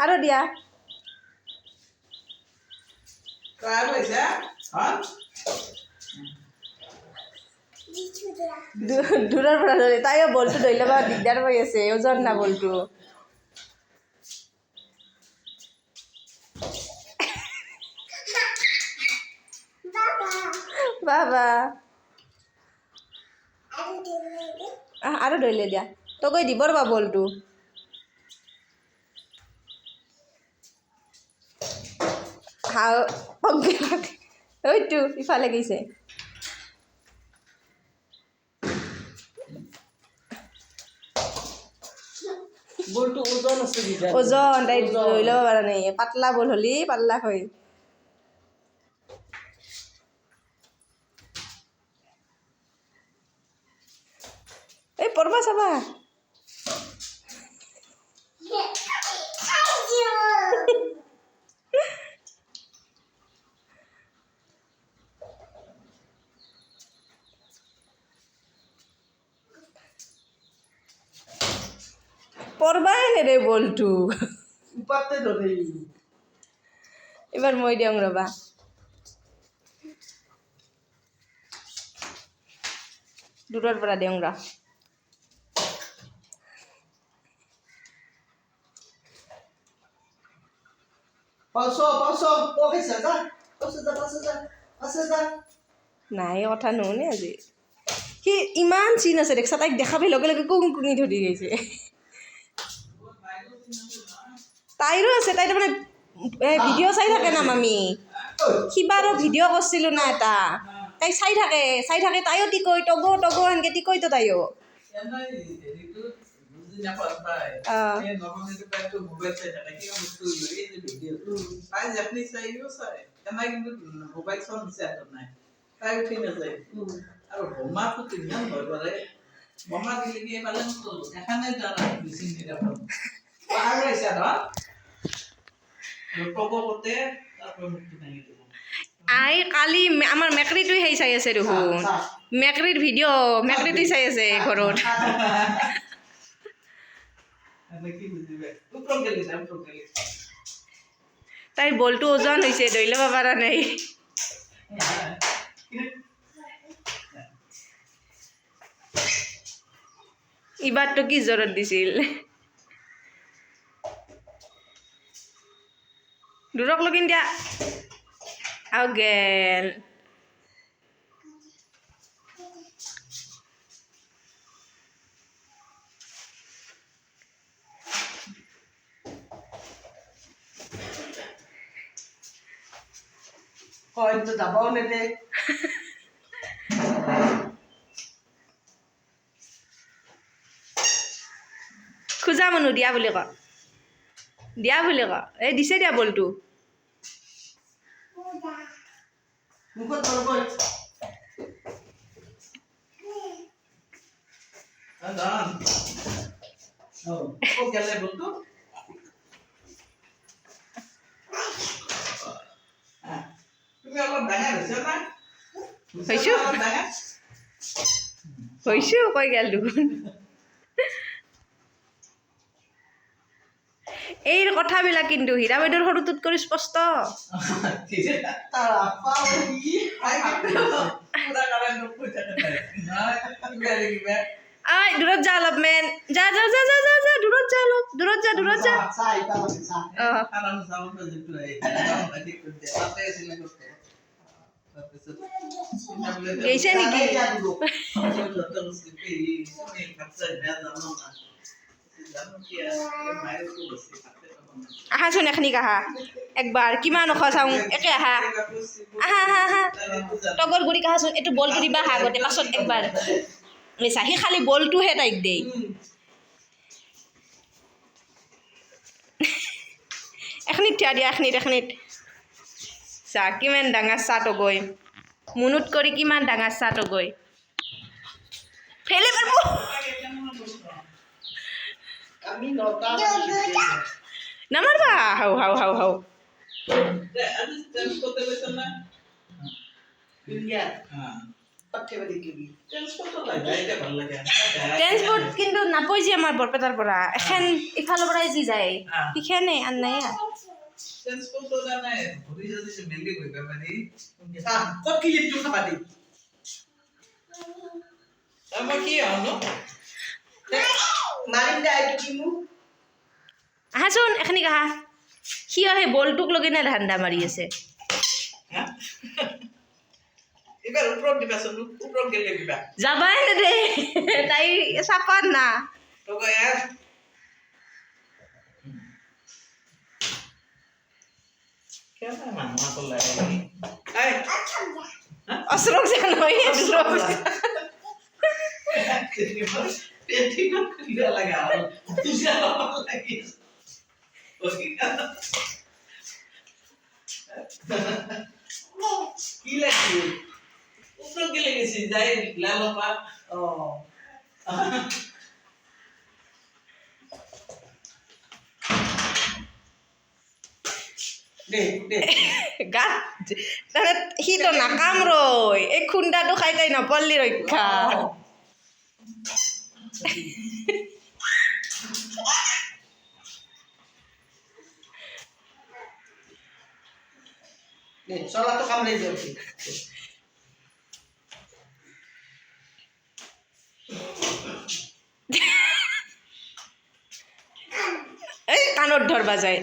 আৰু দিয়া দূৰৰ পৰা ধৰি তাইও বলটো ধৰি ল'ব দিগদাৰ হৈ আছে ওজন না বলটো বাবা আৰু ধৰিলে দিয়া তই কৈ দিব ৰ'বা বলটো ওইটো ইফালে গৈছে বলটো ওজন আছে ওজন তাই ধৰি ল'ব পৰা নাই পাতলা বল হ'লি পাতলা হয় এই পঢ়বা চাবা পঢ়বাই নেদে বলটো উপাতে ধরে এবার মই দিওঁ ৰ'বা দূৰৰ পৰা দিওঁ ৰ পাঁচশো পকেছে যা পাঁচশো যা নাই কথা নুশুনে আজি সি ইমান চিন আছে দেখছা তাইক দেখাবি লগে লগে কুঙি ধৰি গৈছে তাইৰো আছে তাই তাৰমানে ভিডিঅ' চাই থাকে না মামি সিবাৰো ভিডিঅ' কৰিছিলোঁ না এটা তাই চাই থাকে তাইও টিকৈ টগো সেনেকৈ টিকৈতো তাইও আই কালি আমাৰ মেকৰিটোৱে সেই চাই আছে দেখোন মেকৰিৰ ভিডিঅ' মেকৰিটোৱে চাই আছে ঘৰত তাইৰ বলটো ওজন হৈছে ধৰি ল'ব পৰা নাই ইবাৰটো কি জোৰত দিছিল দূৰক লগিন দিয়া আৰু গেল হয়তো যাবও নেদে খোজা মনো দিয়া বুলি ক এই দিছে দিয়া বলটো মুখত ধরবই দান ও গেলে বলতো তুমি অলপ ডাঙৰ হৈছে না হৈছো কৈ গেল দেখোন এই কথাবিলাক কিন্তু হীৰা বাইদেউৰ সৰুটোত কৰি স্পষ্ট আই দূৰত যা অলপমান যা দূৰত যা গৈছে নেকি আহাচোন এখনিক আহা একবাৰ কিমান ওখ চাওঁ একে আহা তগৰ গুৰিক আহাচোন এইটো বলটো দিবা আহা আগতে পাছত একবাৰ সি খালি বলটোহে তাইক দেই এখনিত থিয়া দিয়া এখনিত চা কিমান ডাঙৰ চাটো গৈ মুনুত কৰি কিমান ডাঙৰ চাটো গৈ ফেলে পাৰবো আমি নটা নামাৰবা হাউ ইন্ডিয়া পঠিয়াব দিবি ট্ৰেন্সপৰ্টটো লাগে এতিয়া ভাল লাগে ট্ৰেন্সপৰ্ট কিন্তু নাপই যে আমাৰ বৰপেটাৰ পৰা এখন ইফালৰ পৰাই যি যায় সিখনে আন নাই ট্ৰেন্সপৰ্টটো নাই ভৰি যদি মেলি গৈ পাৰি ক'ত ক্লিপটো খাবা দি মই কি আনো মাৰিম দে এইটো কি মোক আহাচোন এখনিক আহা সিও সেই বলটোক লগি নাই ধান্দা মাৰি আছে এবাৰ ওপৰত দিবাচোন ওপৰত গেলে দিবা যাবাই নেদে তাই চাপাত না তো ইয়াৰ কেনে মানুহ আকৌ লাগে এই অশ্রক জানোই অশ্রক পেটিকোট খুলিব লাগা তুজা লাগি কি লাগি উপর কি লাগেছি যাই লালপা ও দে দে গাত তাহলে সি তো নাকাম ৰৈ এই খুন্দাটো খাই তাই নপল্লি ৰক্ষা দে চলাটো কামড়াই যাচ্ছে এই কাণত ধৰবা যায়